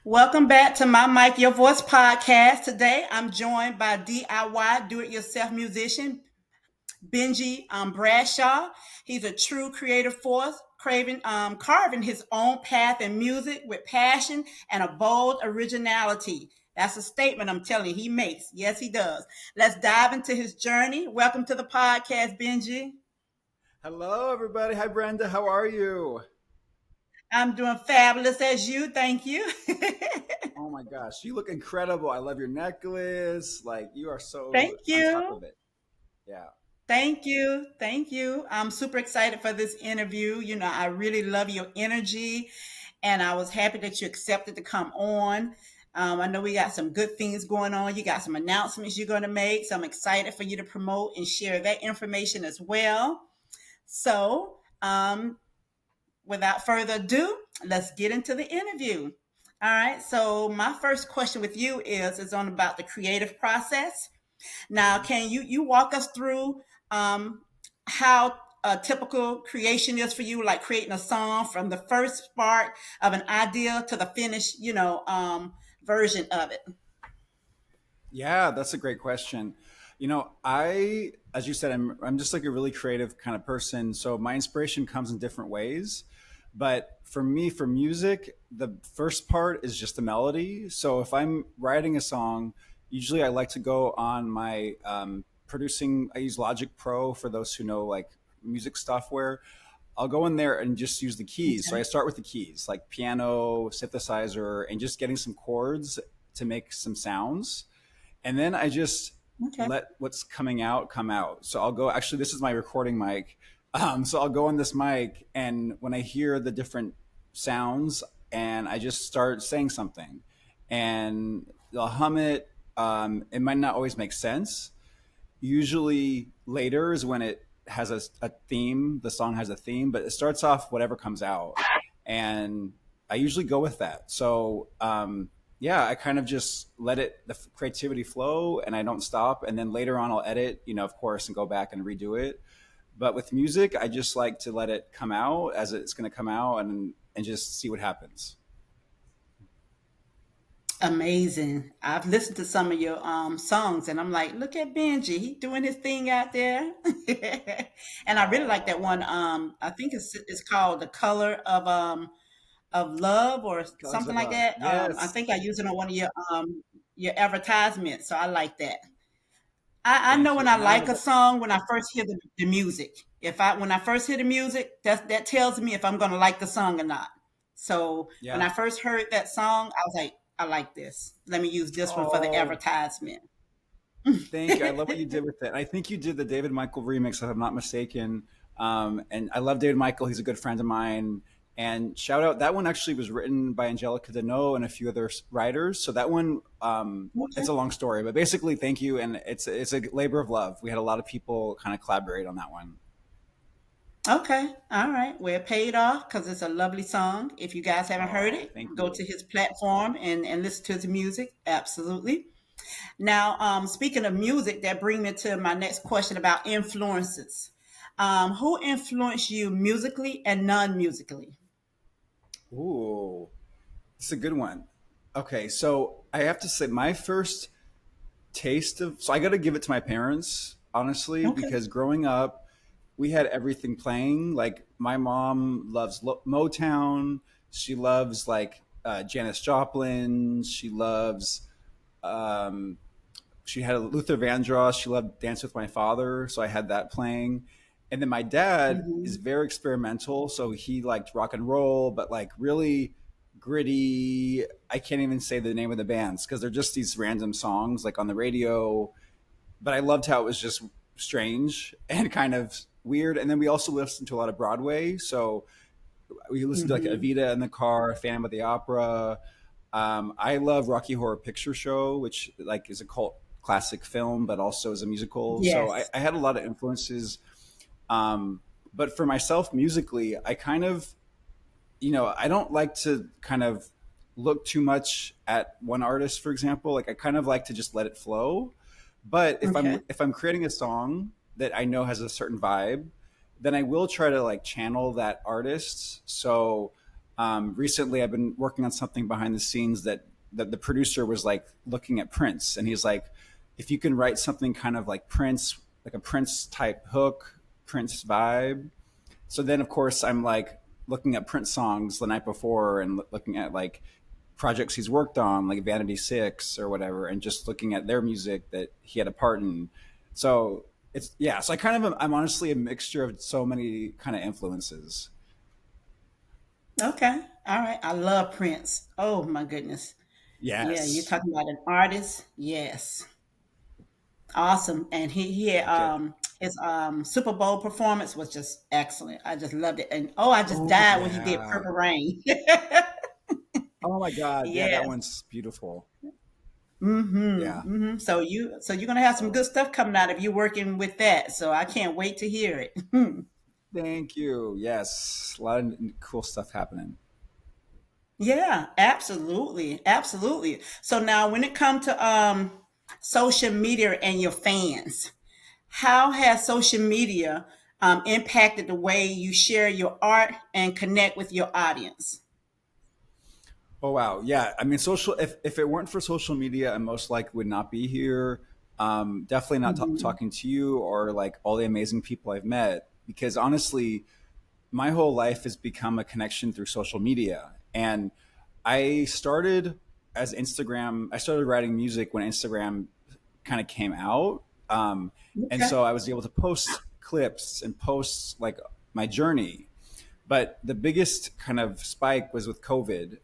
Welcome back to my Mike Your Voice podcast. Today I'm joined by DIY do it yourself musician Benjy Bradshaw. He's a true creative force, carving his own path in music with passion and a bold originality. That's a statement I'm telling you he makes. Yes, he does. Let's dive into his journey. Welcome to the podcast, Benjy. Hello, everybody. Hi, Brenda. How are you? I'm doing fabulous as you. Thank you. Oh my gosh, you look incredible. I love your necklace. Like, you are so Thank on top you. of it. Yeah. Thank you. Thank you. I'm super excited for this interview. I really love your energy, and I was happy that you accepted to come on. I know we got some good things going on. You got some announcements you're going to make. So I'm excited for you to promote and share that information as well. So, without further ado, let's get into the interview. All right. So, my first question with you is on about the creative process. Now, Mhm. can you walk us through how a typical creation is for you, like creating a song from the first spark of an idea to the finished, version of it? Yeah, that's a great question. As you said, I'm just like a really creative kind of person. So my inspiration comes in different ways. But for me, for music, the first part is just the melody. So if I'm writing a song, usually I like to go on my producing. I use Logic Pro for those who know like music software. I'll go in there and just use the keys. So I Okay. start with the keys, like piano, synthesizer, and just getting some chords to make some sounds, and then I just Okay. let what's coming out come out. So I'll go. Actually, this is my recording mic. So I'll go on this mic, and when I hear the different sounds, and I just start saying something, and I'll hum it. It might not always make sense. Usually later is when it has a theme. The song has a theme, but it starts off whatever comes out, and I usually go with that. So yeah, I kind of just let the creativity flow, and I don't stop. And then later on, I'll edit, of course, and go back and redo it. But with music, I just like to let it come out as it's going to come out, and just see what happens. Amazing. I've listened to some of your songs and I'm like, look at Benji. He doing his thing out there. And I really like that Oh, one. I think it's called The Color of Love or colors something of like love. that. I Yes, think I use it on one of your advertisements. So I like that. I know thank when you. I And I like have a song when I first hear the music. If I When I first hear the music, that tells me if I'm gonna like the song or not. So when yeah. I first heard that song, I was like, I like this. Let me use this one for the Oh, advertisement. thank you. I love what you did with it. I think you did the David Michael remix, if I'm not mistaken. And I love David Michael. He's a good friend of mine. And shout out, that one actually was written by Angelica Deneau and a few other writers. So that one, Okay. it's a long story, but basically, thank you. And it's a labor of love. We had a lot of people kind of collaborate on that one. Okay. All right. Well, it paid off because it's a lovely song. If you guys haven't heard Oh, it, thank go you. to his platform and listen to his music. Absolutely. Now, speaking of music, that brings me to my next question about influences. Who influenced you musically and non-musically? Ooh, it's a good one. Okay, so I have to say, my first taste of, so I got to give it to my parents, honestly, Okay. because growing up we had everything playing. Like my mom loves Motown. She loves like Janis Joplin. She loves um, she had a Luther Vandross. She loved Dance with My Father, so I had that playing. And then my dad is Hmm. very experimental, so he liked rock and roll, but like really gritty. I can't even say the name of the bands because they're just these random songs like on the radio. But I loved how it was just strange and kind of weird. And then we also listened to a lot of Broadway, so we listened to like Hmm. Evita in the car, Phantom of the Opera. I love Rocky Horror Picture Show, which like is a cult classic film, but also is a musical. So I, Yes. I had a lot of influences. Um, but for myself, musically, I kind of, I don't like to kind of look too much at one artist, for example. Like I kind of like to just let it flow. But Okay. if I'm creating a song that I know has a certain vibe, then I will try to like channel that artist. So Recently, I've been working on something behind the scenes that the producer was like looking at Prince, and he's like, if you can write something kind of like Prince, like a Prince type hook, Prince vibe. So then, of course, I'm like looking at Prince songs the night before and looking at like projects he's worked on, like Vanity Six or whatever, and just looking at their music that he had a part in. So it's yeah. So I kind of I'm honestly a mixture of so many kind of influences. Okay. All right. I love Prince. Oh my goodness. Yeah, you're Yes. talking about an artist. Yes. Awesome. And he had Okay. his Super Bowl performance was just excellent. I just loved it. And oh, I just Oh died when he did yeah. Purple Rain. Oh my God. Yeah, that Yes. one's beautiful. Yeah. So you're gonna have some good stuff coming out if you're working with that. So I can't wait to hear it. Thank you. Yes, a lot of cool stuff happening. Yeah, absolutely. Absolutely. So now when it comes to social media and your fans, how has social media impacted the way you share your art and connect with your audience? Oh wow, yeah. I mean, social. If it weren't for social media, I most likely would not be here. Definitely not Mhm. talking to you or like all the amazing people I've met. Because honestly, my whole life has become a connection through social media. And I started as Instagram. I started writing music when Instagram kind of came out, and Okay. so I was able to post clips and post like my journey. But the biggest kind of spike was with COVID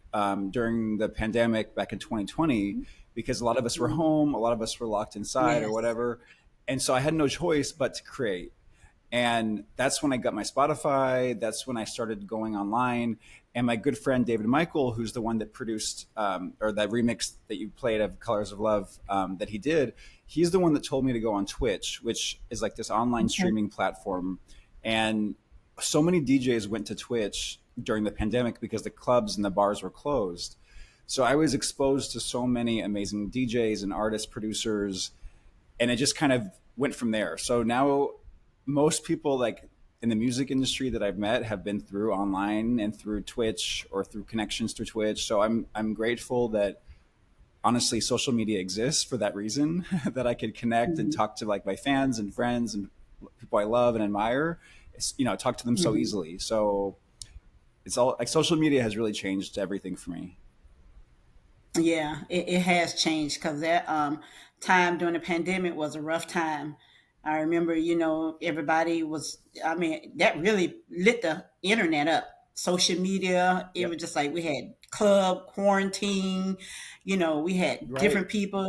during the pandemic back in 2020, because a lot of us were Mhm. home, a lot of us were locked inside or Yes. whatever. And so I had no choice but to create. And that's when I got my Spotify. That's when I started going online. And my good friend David Michael, who's the one that produced or that remix that you played of Colors of Love that he did, he's the one that told me to go on Twitch, which is like this online Okay. streaming platform. And so many DJs went to Twitch during the pandemic because the clubs and the bars were closed. So I was exposed to so many amazing DJs and artists, producers, and it just kind of went from there. So now most people like in the music industry that I've met have been through online and through Twitch or through connections through Twitch. So I'm grateful that honestly social media exists for that reason that I could connect and Mhm. talk to like my fans and friends and people I love and admire. It's, talk to them so Mhm. easily. So it's all like social media has really changed everything for me. Yeah, it has changed because that time during the pandemic was a rough time. I remember, everybody was, I mean, that really lit the internet up. Social media, it Yep. was just like we had club quarantine, we had Right. different people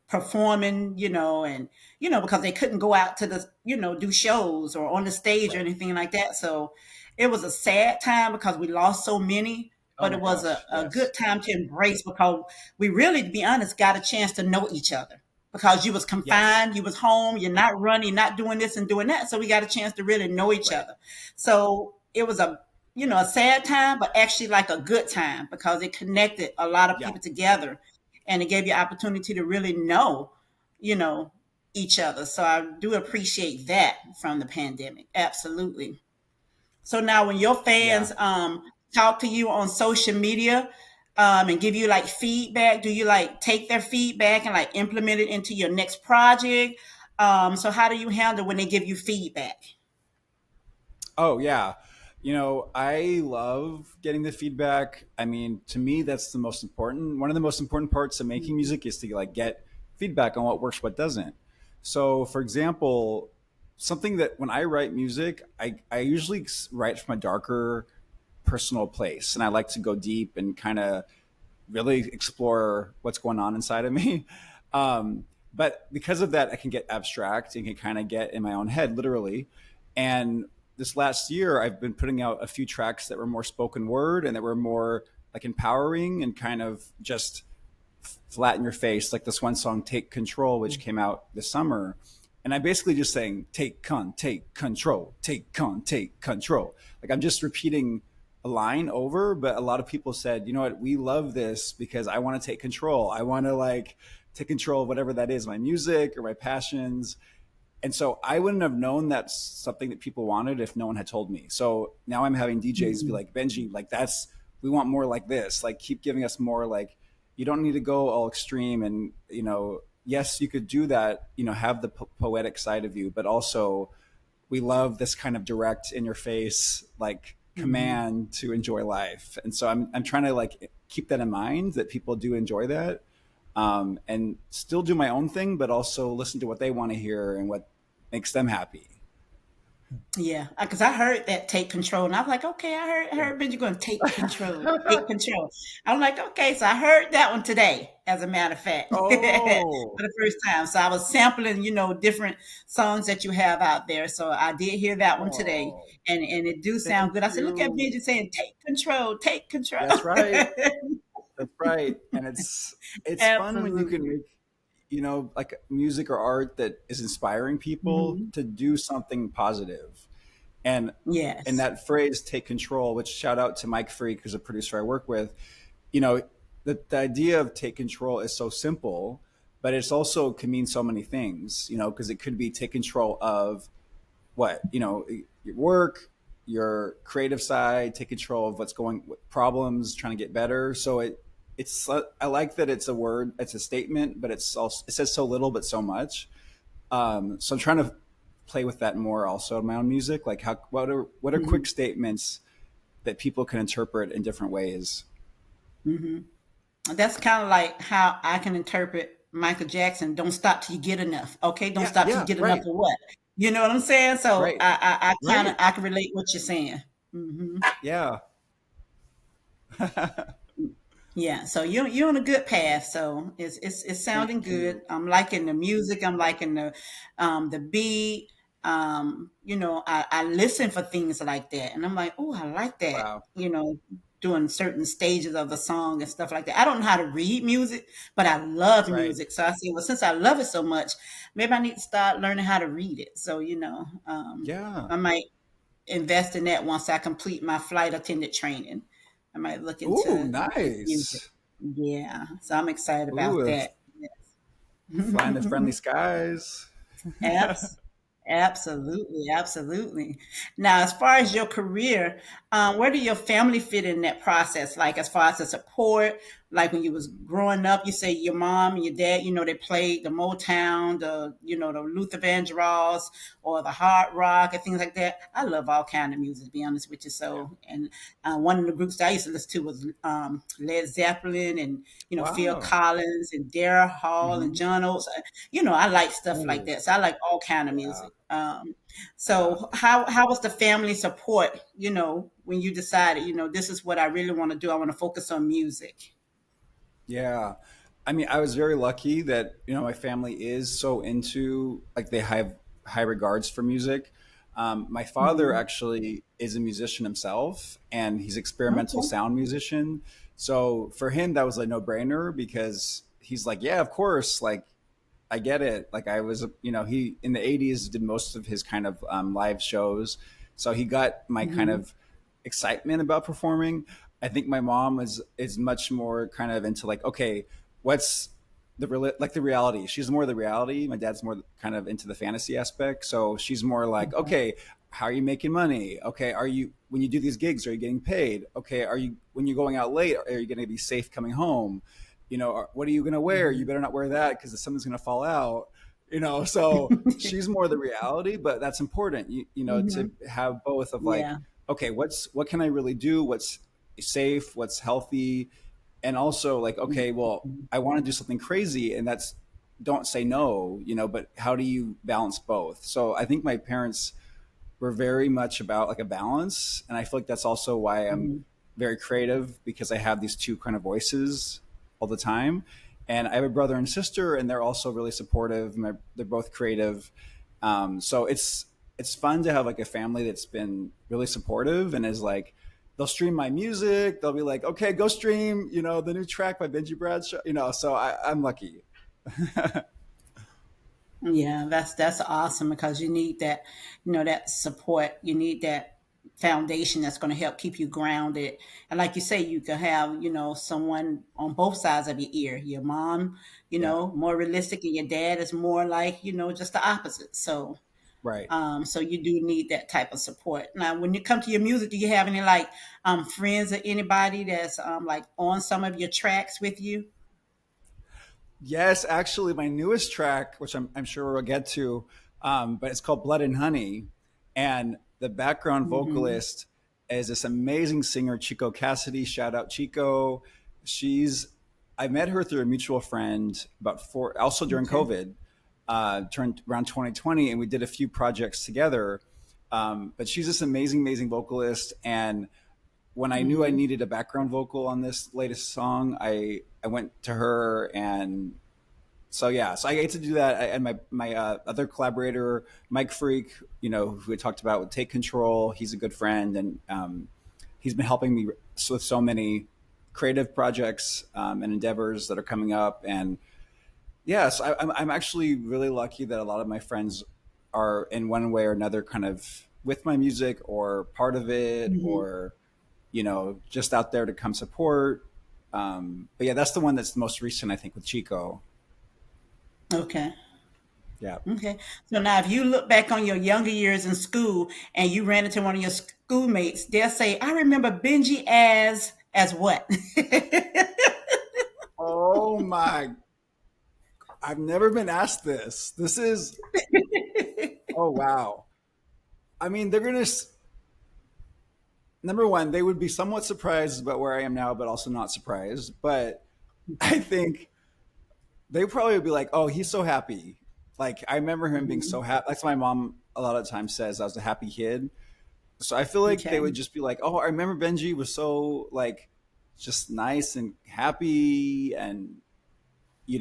performing, and, because they couldn't go out to the, do shows or on the stage or Right. anything like that. So it was a sad time because we lost so many, Oh but it my was gosh. a Yes. good time to embrace because we really, to be honest, got a chance to know each other because you was Yes. confined, you was home, you're not running, not doing this and doing that. So we got a chance to really know each Right. other. So it was a sad time, but actually like a good time because it connected a lot of Yeah. people together and it gave you opportunity to really know, you know, each other. So I do appreciate that from the pandemic. Absolutely. So now when your Yeah. fans talk to you on social media and give you like feedback, do you like take their feedback and like implement it into your next project? So how do you handle when they give you feedback? Oh yeah. I love getting the feedback. I mean, to me, that's the most important. One of the most important parts of making Mhm. music is to like get feedback on what works, what doesn't. So, for example, something that when I write music, I usually write from a darker personal place, and I like to go deep and kind of really explore what's going on inside of me. But because of that, I can get abstract and can kind of get in my own head, literally. And this last year, I've been putting out a few tracks that were more spoken word and that were more like empowering and kind of just flat in your face, like this one song, Take Control, which came out this summer. And I'm basically just saying, take control, take control. Like I'm just repeating a line over, but a lot of people said, you know what, we love this because I want to take control. I want to like take control of whatever that is, my music or my passions. And so I wouldn't have known that's something that people wanted if no one had told me. So now I'm having DJs be Mhm. like, Benji, like that's we want more like this. Like keep giving us more. Like you don't need to go all extreme. And yes, you could do that. Have the poetic side of you, but also we love this kind of direct, in your face, like Mhm. command to enjoy life. And so I'm trying to like keep that in mind, that people do enjoy that, and still do my own thing, but also listen to what they want to hear and what makes them happy. Yeah, because I heard that take control, and I was like, okay, I Yeah. heard Benji going to take control, take control. I'm like, okay, so I heard that one today, as a matter of fact, for Oh, the first time. So I was sampling, different songs that you have out there. So I did hear that one today, oh, and it do thank sound good. I said, look at you. Benji saying, take control, take control. That's right. That's right. And it's fun when you can Absolutely. make, like music or art that is inspiring people Hmm. to do something positive. And Yes. that phrase, take control, which shout out to Mike Freak, who's a producer I work with. you know the idea of take control is so simple, but it's also can mean so many things, because it could be take control of what, your work, your creative side, take control of what's going with problems, trying to get better. So it's I like that it's a word, it's a statement, but it says so little but so much. So I'm trying to play with that more also in my own music, like what are quick Hmm. statements that people can interpret in different ways. Hmm. That's kind of like how I can interpret Michael Jackson. Don't stop till you get enough. Okay, don't Yeah, stop till you yeah, get enough right, of what? You know what I'm saying? So right, I kind of right. I can relate what you're saying. Hmm. Yeah. Yeah, so you're on a good path. So it's Thank sounding good. you. I'm liking the music. I'm liking the beat. I listen for things like that, and I'm like, oh, I like that. Wow. Doing certain stages of the song and stuff like that. I don't know how to read music, but I love Right. music. So I say, well, since I love it so much, maybe I need to start learning how to read it. So Yeah. I might invest in that once I complete my flight attendant training. I might look Ooh, into music. nice. Yeah, so I'm excited about Ooh, that. flying the Yes. friendly skies. Abs- Absolutely, absolutely. Now, as far as your career, where do your family fit in that process? Like, as far as the support, like when you was growing up, you say your mom and your dad, they played the Motown, the Luther Vandross, or the hard rock and things like that. I love all kind of music, to be honest with you. Yeah. So, and one of the groups that I used to listen to was Led Zeppelin and Phil Wow. Collins and Daryl Hall and Hmm. John Oates. I like stuff like Ooh, that. So I like all kind of yeah. music. Yeah. So how was the family support? When you decided, this is what I really want to do. I want to focus on music. Yeah. I mean, I was very lucky that, my family is so into, like, they have high regards for music. My father Hmm. actually is a musician himself, and he's experimental Okay. sound musician. So for him, that was a no brainer, because he's like, yeah, of course. Like, I get it. Like I was, he in the '80s did most of his kind of live shows, so he got my kind Hmm. of excitement about performing. I think my mom is much more kind of into like, okay, what's like the reality. She's more the reality. My dad's more kind of into the fantasy aspect. So she's more like, Okay. okay, how are you making money? Okay, are you when you do these gigs, are you getting paid? Okay, are you when you're going out late, are you going to be safe coming home? What are you going to wear? You Hmm. better not wear that because something's going to fall out. So she's more the reality, but that's important. To Hmm. have both of like, Yeah. okay, what can I really do? What's safe? What's healthy? And also like, okay, well, Mhm. I want to do something crazy, and that's don't say no. But how do you balance both? So I think my parents were very much about like a balance, and I feel like that's also why I'm Mhm. very creative, because I have these two kind of voices all the time. And I have a brother and sister, and they're also really supportive. They're both creative, so it's fun to have like a family that's been really supportive and is like, they'll stream my music. They'll be like, okay, go stream, the new track by Benjy Bradshaw. So I'm lucky. Yeah, that's awesome because you need that, that support. You need that foundation that's going to help keep you grounded. And like you say, you can have, someone on both sides of your ear. Your mom, Yeah. more realistic, and your dad is more like, just the opposite. So, Right. So you do need that type of support. Now, when you come to your music, do you have any like friends or anybody that's like on some of your tracks with you? Yes, actually, my newest track, which I'm sure we'll get to, but it's called Blood and Honey. And the background Mm-hmm. vocalist is this amazing singer, Chico Cassidy. Shout out Chico. She's, I met her through a mutual friend about four, also during Okay. COVID, turned around 2020, and we did a few projects together. But she's this amazing, amazing vocalist. And when I knew I Mm-hmm. needed a background vocal on this latest song, I went to her, and so yeah, so I get to do that. And my other collaborator, Mike Freak, who we talked about with Take Control, he's a good friend, and he's been helping me with so many creative projects and endeavors that are coming up. And yes, I'm actually really lucky that a lot of my friends are in one way or another kind of with my music or part of it, Mm-hmm. or just out there to come support. But yeah, that's the one that's the most recent, I think, with Chico. Okay. Yeah. Okay. So now, if you look back on your younger years in school and you ran into one of your schoolmates, they'll say, "I remember Benji as what?" Oh my! I've never been asked this. This is, oh wow. I mean, they're gonna number one, they would be somewhat surprised about where I am now, but also not surprised. But I think they probably would be like, "Oh, he's so happy." Like I remember him being so Mhm. happy. That's what my mom a lot of times says. I was a happy kid. So I feel like they Okay. would just be like, "Oh, I remember Benji was so like just nice and happy," and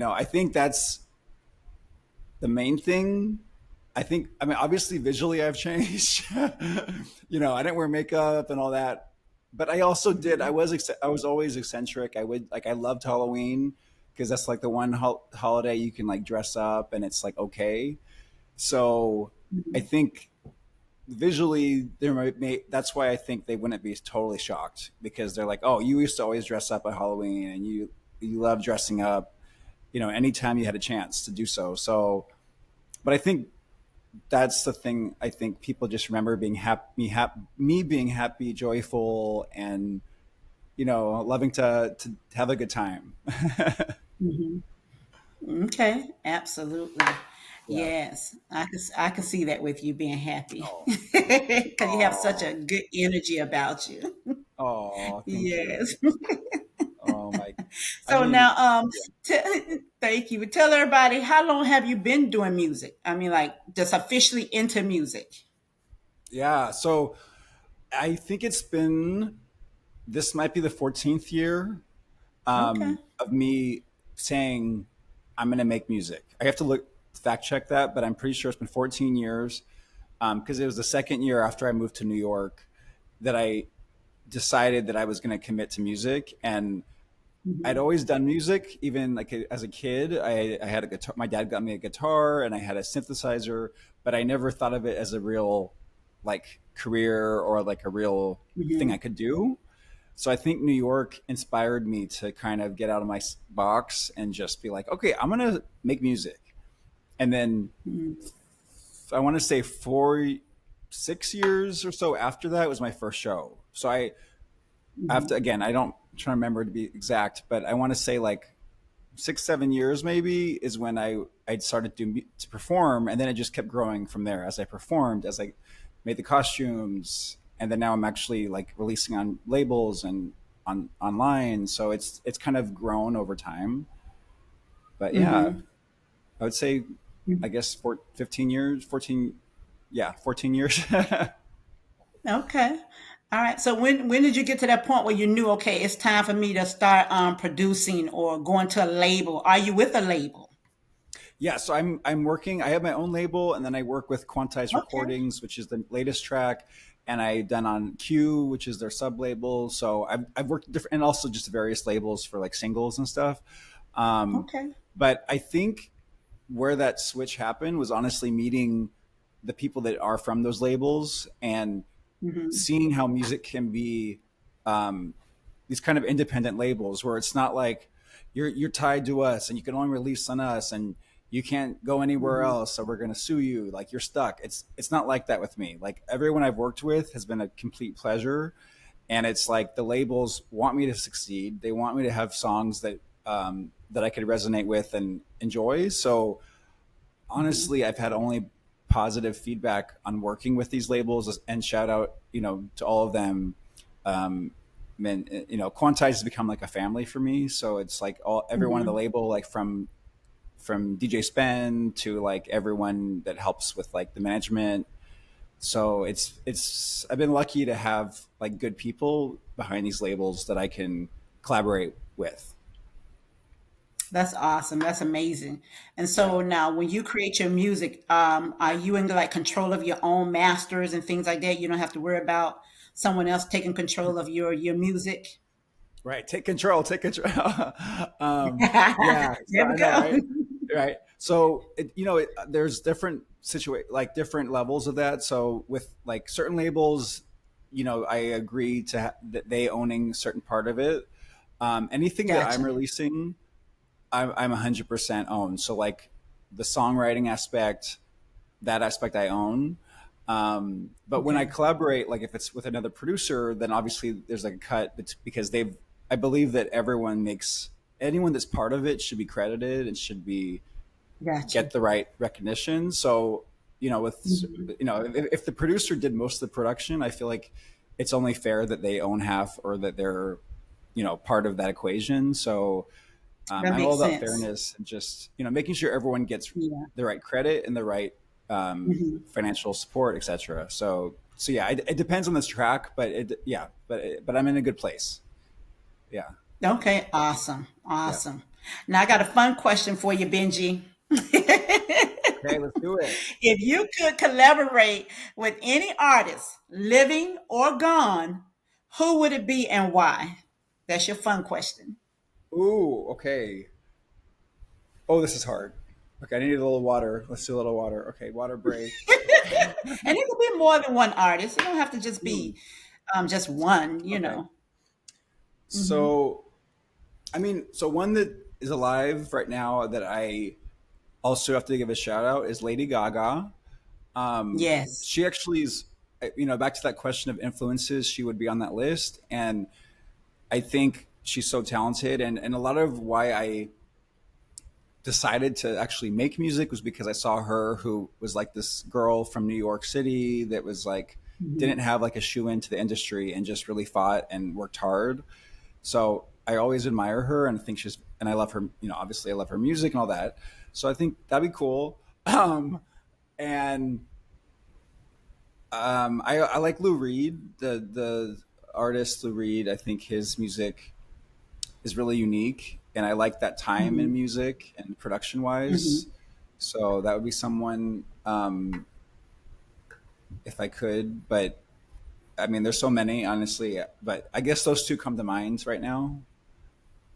I think that's the main thing. I mean, obviously visually I've changed. I didn't wear makeup and all that, but I also did. Mhm. I was always eccentric. I loved Halloween because that's like the one holiday you can like dress up and it's like okay. So I Mhm. think visually that's why I think they wouldn't be totally shocked because they're like, oh, you used to always dress up at Halloween and you love dressing up, anytime you had a chance to do so. So, but I think that's the thing. I think people just remember being me being happy, joyful, and loving to have a good time. Mhm. Okay. Absolutely. Yeah. Yes, I can see that with you being happy Oh. because you have such Oh. a good energy about you. Oh. Thank Yes. you. Oh my. I So mean, now, thank you. Tell everybody, how long have you been doing music? I mean, like just officially into music. yeah. So I think it's been this might be the 14th year Okay. of me saying I'm going to make music. I have to look fact check that, but I'm pretty sure it's been 14 years because it was the second year after I moved to New York that I decided that I was going to commit to music. And I'd Mhm. always done music, even like as a kid. I had a guitar. My dad got me a guitar, and I had a synthesizer, but I never thought of it as a real like career or like a real thing I Mhm. could do. So I think New York inspired me to kind of get out of my box and just be like, okay, I'm gonna make music. And then Mhm. I want to say 6 years or so after that was my first show. So I Mhm. after again, I don't I'm trying to remember to be exact, but I want to say like 6 7 years maybe is when I started to perform, and then it just kept growing from there as I performed, as I made the costumes, and then now I'm actually like releasing on labels and on online. So it's kind of grown over time. But yeah, Mhm. I would say I guess for 15 years, 14, yeah, 14 years. Okay. All right. So when did you get to that point where you knew, okay, it's time for me to start producing or going to a label? Are you with a label? Yeah, so I'm working. I have my own label, and then I work with Quantize Okay. Recordings, which is the latest track, and I done on Q, which is their sub label. So I've worked different, and also just various labels for like singles and stuff. Um, Okay. but I think where that switch happened was honestly meeting the people that are from those labels and Mhm. seeing how music can be um, these kind of independent labels where it's not like you're tied to us and you can only release on us, and you can't go anywhere Mhm. else, so we're going to sue you, like you're stuck. It's not like that with me. Like everyone I've worked with has been a complete pleasure, and it's like the labels want me to succeed. They want me to have songs that I could resonate with and enjoy. So Mhm. honestly, I've had only positive feedback on working with these labels, and shout out, to all of them. Um, and Quantize has become like a family for me. So it's like everyone in the Mhm. label, like from DJ Spen to like everyone that helps with like the management. So it's I've been lucky to have like good people behind these labels that I can collaborate with. That's awesome. That's amazing. And Yeah. so now, when you create your music, are you in like control of your own masters and things like that? You don't have to worry about someone else taking control of your music. Right. Take control. Take control. Yeah. So There we I know, go. right? Right. So there's different like different levels of that. So with like certain labels, I agree to that they owning a certain part of it. Anything that I'm Gotcha. releasing, I'm 100% own. So like the songwriting aspect, that aspect I own. But when I Okay. collaborate, like if it's with another producer, then obviously there's like a cut because I believe that anyone that's part of it should be credited and should be Gotcha. get the right recognition. So, with, Mhm. if the producer did most of the production, I feel like it's only fair that they own half or that they're, part of that equation. So, That I'm all makes about sense. fairness and just making sure everyone gets Yeah. the right credit and the right Mhm. financial support, etc. So yeah, it depends on this track, but but I'm in a good place. Yeah, Okay. Awesome. yeah. Awesome. Now I got a fun question for you, Benji. Okay, let's do it. If you could collaborate with any artist, living or gone, who would it be and why? That's your fun question. Ooh, okay. Oh, this is hard. Okay, I need a little water. Let's do a little water. Okay, water break. And it could be more than one artist. It don't have to just Hmm. be just one, you Okay, know. Hmm. so so one that is alive right now that I also have to give a shout out is Lady Gaga. Yes. She actually is, back to that question of influences, she would be on that list. And I think she's so talented. And a lot of why I decided to actually make music was because I saw her, who was like this girl from New York City that was like, Hmm. didn't have like a shoe into the industry and just really fought and worked hard. So I always admire her and think and I love her, obviously I love her music and all that. So I think that'd be cool. And I like Lou Reed, the artist Lou Reed. I think his music is really unique, and I like that time in Hmm. music and production Hmm. wise. So that would be someone, if I could. But there's so many, honestly. But I guess those two come to mind right now.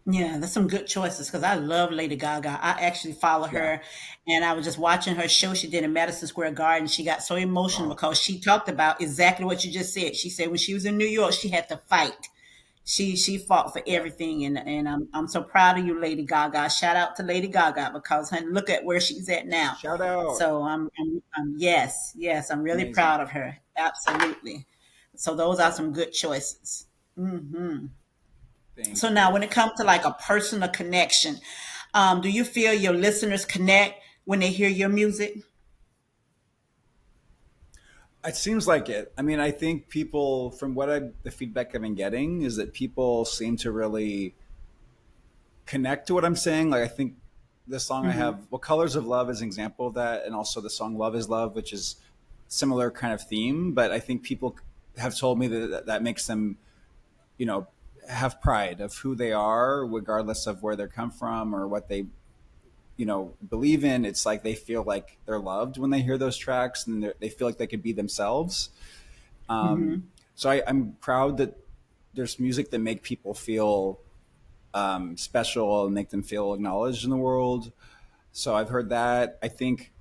Yeah, that's some good choices because I love Lady Gaga. I actually follow Yeah. her, and I was just watching her show she did in Madison Square Garden. She got so emotional Oh, because she talked about exactly what you just said. She said when she was in New York, she had to fight. She fought for yeah. everything, and I'm so proud of you, Lady Gaga. Shout out to Lady Gaga because honey, look at where she's at now. Shout out. So yes, yes, I'm really Amazing. proud of her. Absolutely. So those are Yeah. some good choices. So Thank now, you. when it comes to like a personal connection, do you feel your listeners connect when they hear your music? It seems like it. I think people, from the feedback I've been getting, is that people seem to really connect to what I'm saying. Like I think the song I Hmm. have, well, Colors of Love is an example of that, and also the song Love is Love, which is similar kind of theme. But I think people have told me that makes them, you know, have pride of who they are, regardless of where they come from or what they, believe in. It's like they feel like they're loved when they hear those tracks, and they feel like they could be themselves. Um, Hmm. so I'm proud that there's music that make people feel special and make them feel acknowledged in the world. So I've heard that. I think,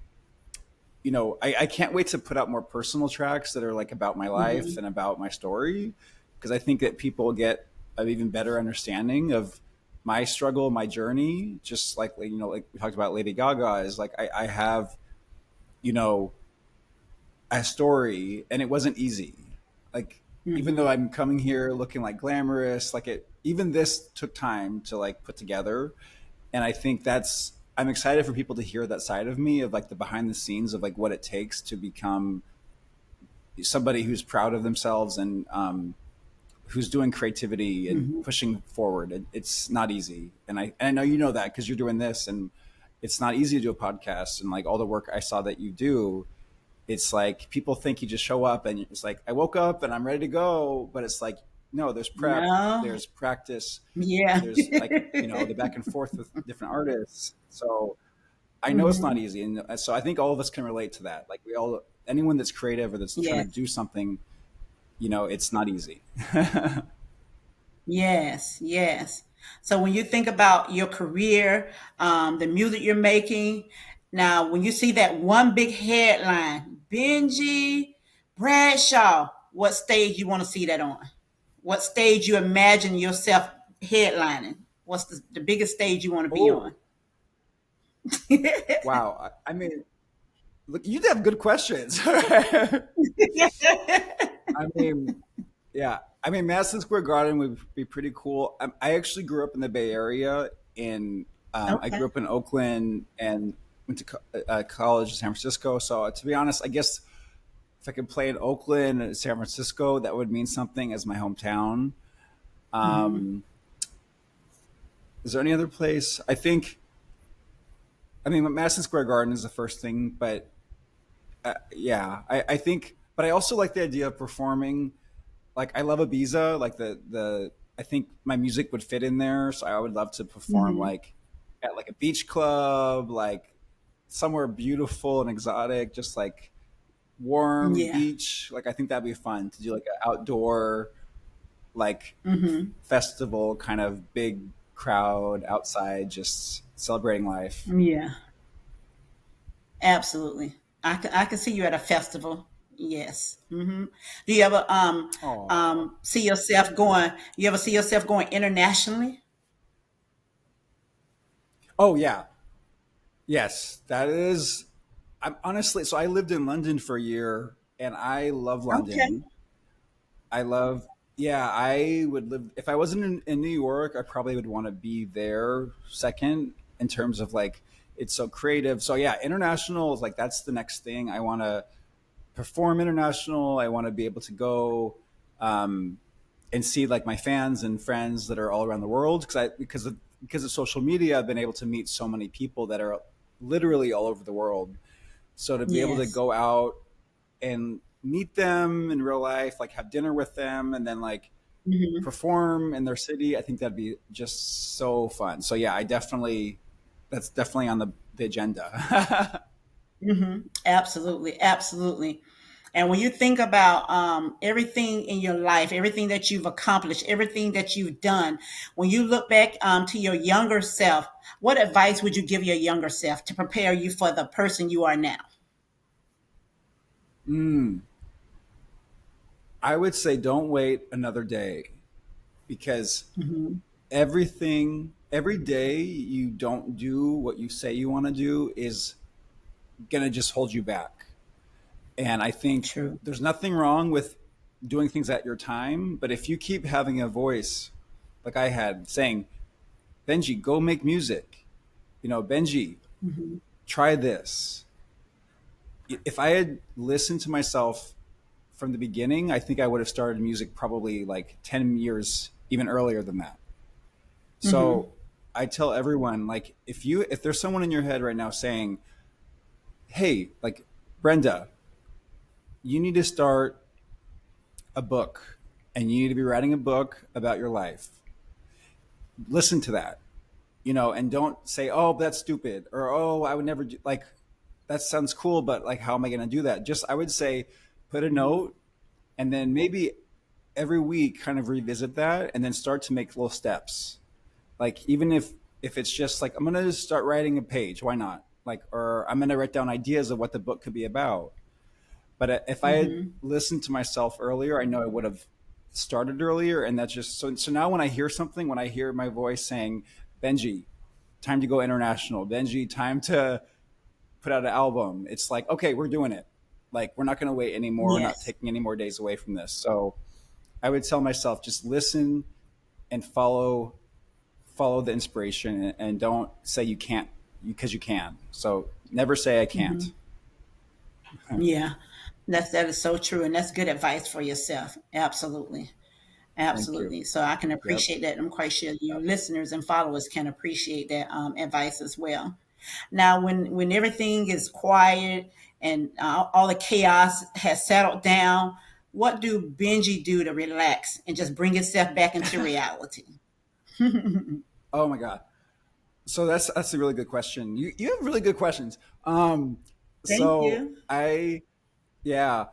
I can't wait to put out more personal tracks that are like about my life Hmm. and about my story, because I think that people get an even better understanding of my struggle, my journey, just like like we talked about Lady Gaga, is like I have you know a story, and it wasn't easy. Like even though Hmm. I'm coming here looking like glamorous, like it even this took time to like put together, and I think that's I'm excited for people to hear that side of me, of like the behind the scenes of like what it takes to become somebody who's proud of themselves, and who's doing creativity and Hmm. pushing forward. It's not easy, and I know you know that because you're doing this, and it's not easy to do a podcast, and like all the work I saw that you do. It's like people think you just show up and it's like I woke up and I'm ready to go, but it's like no, there's prep, No. there's practice, Yeah. there's like the back and forth with different artists. So I know it's not Hmm. easy, and so I think all of us can relate to that. Like we all, anyone that's creative or that's trying to Yes. do something, it's not easy. Yes. Yes. So when you think about your career, the music you're making, now when you see that one big headline, Benjy Bradshaw, what stage you want to see that on? What stage you imagine yourself headlining? What's the biggest stage you want to be on? Oh, wow. I mean, look, you have good questions. I mean, yeah. I mean, Madison Square Garden would be pretty cool. I actually grew up in the Bay Area. I Okay. grew up in Oakland and went to college in San Francisco. So to be honest, I guess if I could play in Oakland and San Francisco, that would mean something as my hometown. Hmm. Um, is there any other place? I mean, Madison Square Garden is the first thing, but yeah, I think, but I also like the idea of performing. Like I love Ibiza. Like I think my music would fit in there, so I would love to perform Hmm. like at like a beach club, like somewhere beautiful and exotic, just like warm Yeah. beach. Like I think that'd be fun to do like an outdoor like Hmm. festival kind of big crowd outside, just celebrating life. Yeah. Absolutely. I can see you at a festival. Yes. Hmm. Do you ever Oh, see yourself going? You ever see yourself going internationally? oh yeah, yes, that is. I'm honestly, so I lived in London for a year, and I love Okay. London. I love, yeah, I would live, if I wasn't in New York, I probably would want to be there second in terms of like, it's so creative. So yeah, international is like, that's the next thing. I want to perform international. I want to be able to go, um, and see like my fans and friends that are all around the world. Because of social media, I've been able to meet so many people that are literally all over the world. So to be able to Yes. go out and meet them in real life, like have dinner with them, and then like Hmm. perform in their city, I think that'd be just so fun. So yeah, that's definitely on the agenda. Hmm. Absolutely. Absolutely. And when you think about everything in your life, everything that you've accomplished, everything that you've done, when you look back to your younger self, what advice would you give your younger self to prepare you for the person you are now? mm, I would say don't wait another day, because Hmm. every day you don't do what you say you want to do is gonna just hold you back. And I think True. there's nothing wrong with doing things at your time, but if you keep having a voice like I had saying, Benji, go make music, Benji, Hmm. try this. If I had listened to myself from the beginning, I think I would have started music probably like 10 years even earlier than that. Hmm. So I tell everyone, like, if there's someone in your head right now saying, hey, like, Brenda, you need to start a book, and you need to be writing a book about your life, listen to that, and don't say, oh, that's stupid, or oh, I would never do, like, that sounds cool, but like, how am I going to do that? Just, I would say, put a note, and then maybe every week kind of revisit that, and then start to make little steps. Like, even if it's just like, I'm going to start writing a page, why not? Like, or I'm going to write down ideas of what the book could be about. But if I had Hmm. listened to myself earlier, I know I would have started earlier, and that's just so now when I hear something, when I hear my voice saying, Benji, time to go international, Benji, time to put out an album, it's like, okay, we're doing it. Like, we're not going to wait anymore, we're not Yes. taking any more days away from this. So I would tell myself, just listen and follow the inspiration, and don't say you can't, because you can. So never say I can't. Hmm. Yeah. That is so true, and that's good advice for yourself. Absolutely. Thank you. Absolutely. So I can Yep. appreciate that. I'm quite sure your listeners and followers can appreciate that advice as well. Now, when everything is quiet and all the chaos has settled down, what do Benji do to relax and just bring itself back into reality? Oh my god. So that's a really good question. You have really good questions. Um, Thank so you. I yeah,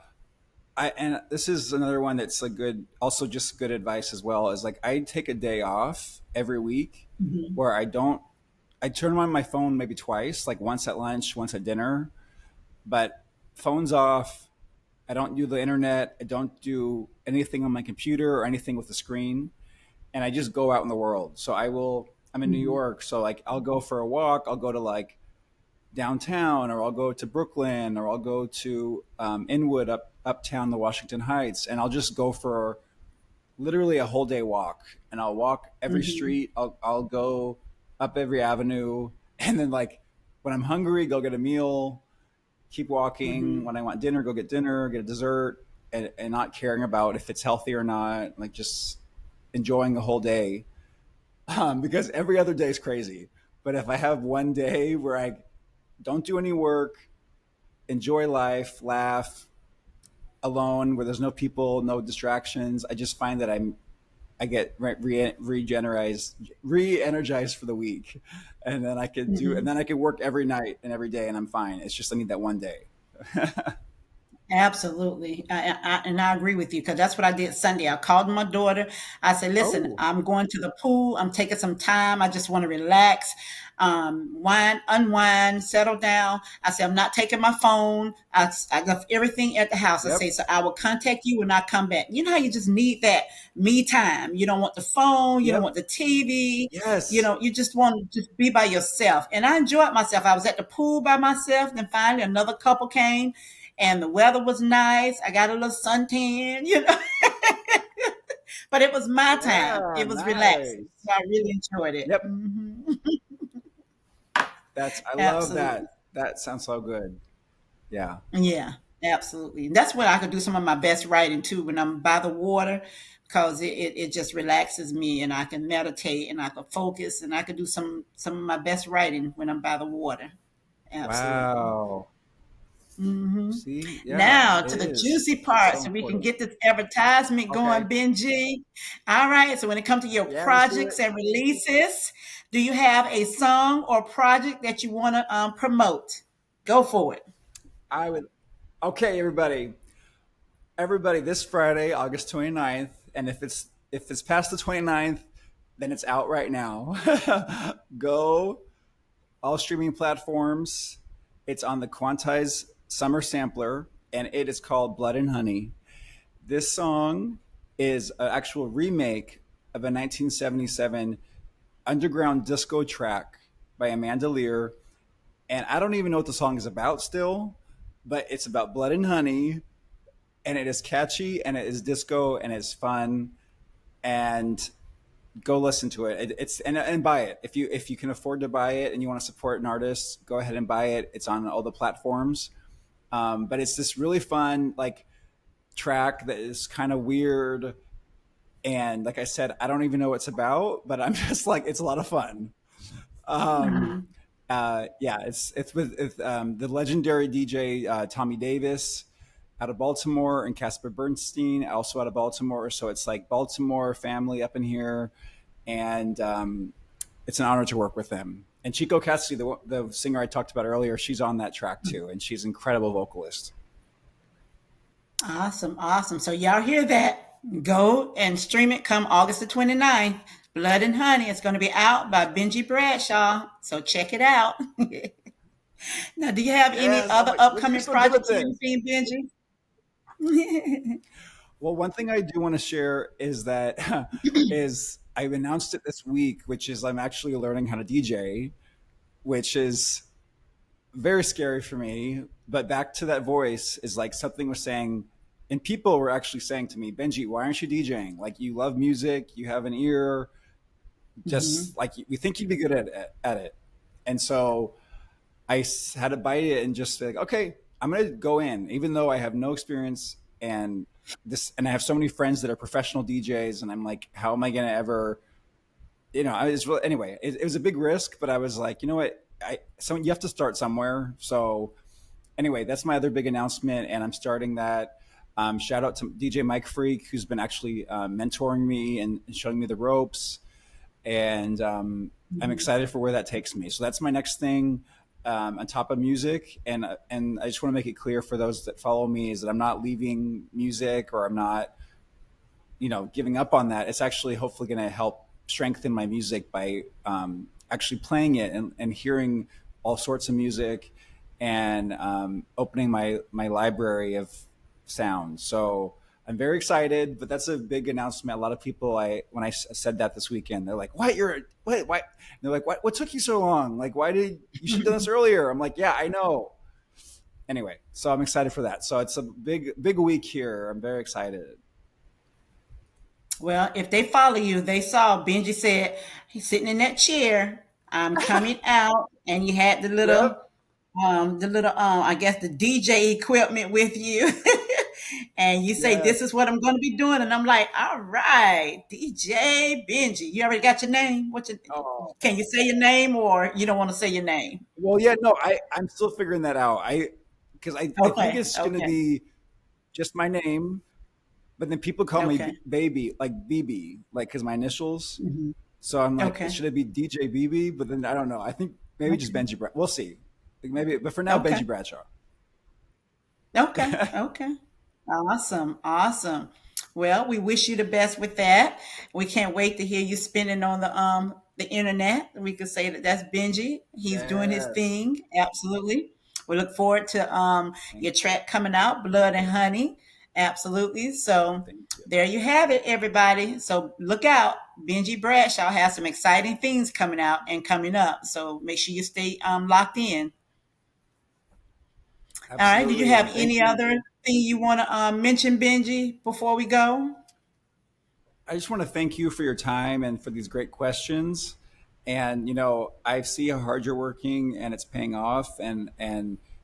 and this is another one that's like good, also just good advice as well. Is like, I take a day off every week Hmm. where I turn on my phone maybe twice, like once at lunch, once at dinner, but phone's off. I don't do the internet. I don't do anything on my computer or anything with the screen, and I just go out in the world. So I will. I'm in New Hmm. York, so like I'll go for a walk. I'll go to like downtown, or I'll go to Brooklyn, or I'll go to Inwood, uptown, the Washington Heights, and I'll just go for literally a whole day walk. And I'll walk every Hmm. street. I'll go up every avenue, and then like when I'm hungry, go get a meal. Keep walking. Hmm. When I want dinner, go get dinner, get a dessert, and not caring about if it's healthy or not. Like, just enjoying the whole day, because every other day is crazy. But if I have one day where I don't do any work, enjoy life, laugh alone, where there's no people, no distractions, I just find that I get re-energized for the week, and then Hmm. I could work every night and every day, and I'm fine. It's just I need that one day. Absolutely. And I agree with you because that's what I did Sunday. I called my daughter. I said, listen, Oh, I'm going to the pool. I'm taking some time. I just want to relax, unwind, settle down. I said, I'm not taking my phone. I left everything at the house. I say, yep, so I will contact you when I come back. You know how you just need that me time. You don't want the phone. You don't want yep, the TV. You yes, know, you just want to just be by yourself. And I enjoyed myself. I was at the pool by myself. Then finally another couple came and the weather was nice. I got a little suntan, you know, but it was my time. yeah, It was relaxing. nice. So I really enjoyed it. Yep, Hmm. I love Absolutely. that. That sounds so good. Yeah. Yeah, absolutely. That's when I could do some of my best writing too, when I'm by the water, because it just relaxes me and I can meditate and I can focus and I can do some of my best writing when I'm by the water. Absolutely. Wow. Hmm. See, yeah, Now it to the is. juicy It's part, so so we can important. get this advertisement going, Okay. Benji. All right. So when it comes to your Yeah, let's do it. projects and releases, do you have a song or project that you want to promote? Go for it. I would. Okay, everybody. Everybody, this Friday, August 29th, and if it's past the 29th, then it's out right now. Go all streaming platforms. It's on the Quantize Summer Sampler, and it is called Blood and Honey. This song is an actual remake of a 1977 underground disco track by Amanda Lear. And I don't even know what the song is about still, but it's about blood and honey, and it is catchy, and it is disco, and it's fun. And go listen to it. It's and buy it if you can afford to buy it and you want to support an artist. Go ahead and buy it. It's on all the platforms. But it's this really fun like track that is kind of weird, and like I said, I don't even know what it's about, but I'm just like, it's a lot of fun. Um, Hmm. yeah, it's with the legendary DJ Tommy Davis out of Baltimore, and Casper Bernstein also out of Baltimore. So it's like Baltimore family up in here, and it's an honor to work with them. And Chico Cassidy, the singer I talked about earlier, she's on that track too, and she's an incredible vocalist. Awesome, awesome. So y'all hear that? Go and stream it come August the 29th. Blood and Honey. It's going to be out by Benji Bradshaw. So check it out. Now, do you have any Yes, I'm other like, look, you're upcoming so good at projects or this. anything, Benji? Well, one thing I do want to share is that is I've announced it this week, which is I'm actually learning how to DJ, which is very scary for me. But back to that voice is like something was saying, and people were actually saying to me, Benji, why aren't you DJing? Like you love music, you have an ear, Hmm. just like we think you'd be good at it. And so had to bite it and just say, like, okay, I'm going to go in, even though I have no experience and and I have so many friends that are professional DJs. And I'm like, how am I going to ever, I was really, anyway, it was a big risk, but I was like, you know what? You have to start somewhere. So anyway, that's my other big announcement. And I'm starting that. Shout out to DJ Mike Freak, who's been actually mentoring me and showing me the ropes, and I'm excited for where that takes me. So that's my next thing, on top of music, and I just want to make it clear for those that follow me is that I'm not leaving music or I'm not giving up on that. It's actually hopefully going to help strengthen my music by actually playing it and hearing all sorts of music and opening my library of sounds. So I'm very excited, but that's a big announcement. A lot of people, when I said that this weekend, they're like, "What? Why?" And they're like, "What took you so long? Like, why did you should have done this earlier?" I'm like, "Yeah, I know." Anyway, so I'm excited for that. So it's a big week here. I'm very excited. Well, if they follow you, they saw Benji said he's sitting in that chair. I'm coming out, and you had Yep. I guess the DJ equipment with you, and you say this Yes. is what I'm going to be doing, and I'm like, all right, DJ Benji. You already got your name. Oh. Can you say your name, or you don't want to say your name? Well, yeah, no, I'm still figuring that out. Because I think Okay, it's going to okay, be just my name, but then people call me okay, baby, like BB, like because my initials. hmm, So I'm like, okay, should it be DJ BB? But then I don't know. I think maybe just okay, Benji. We'll see. Like maybe, but for now, okay. Benji Bradshaw. Okay. Okay. Awesome. Awesome. Well, we wish you the best with that. We can't wait to hear you spinning on the internet. We could say that that's Benji. He's doing his Yes. thing. Absolutely. We look forward to Thank your you. track coming out, Blood and Honey. Absolutely. So Thank you. there you have it, everybody. So look out. Benji Bradshaw has some exciting things coming out and coming up. So make sure you stay locked in. All right. Did you Absolutely, have and thank any you. other thing you want to mention, Benji, before we go? I just want to thank you for your time and for these great questions. And I see how hard you're working, and it's paying off. And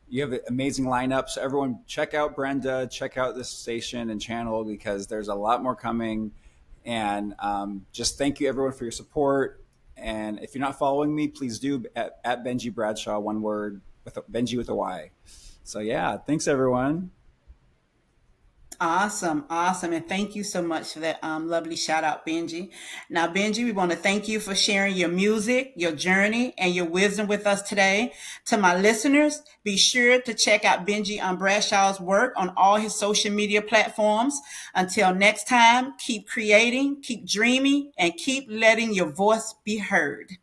you have an amazing lineup. So everyone, check out Brenda, check out this station and channel because there's a lot more coming. And just thank you everyone for your support. And if you're not following me, please do at Benji Bradshaw, one word with Benji with a Y. So yeah, thanks everyone. Awesome, awesome, and thank you so much for that lovely shout out, Benji. Now, Benji, we want to thank you for sharing your music, your journey, and your wisdom with us today. To my listeners, be sure to check out Benji Bradshaw's work on all his social media platforms. Until next time, keep creating, keep dreaming, and keep letting your voice be heard.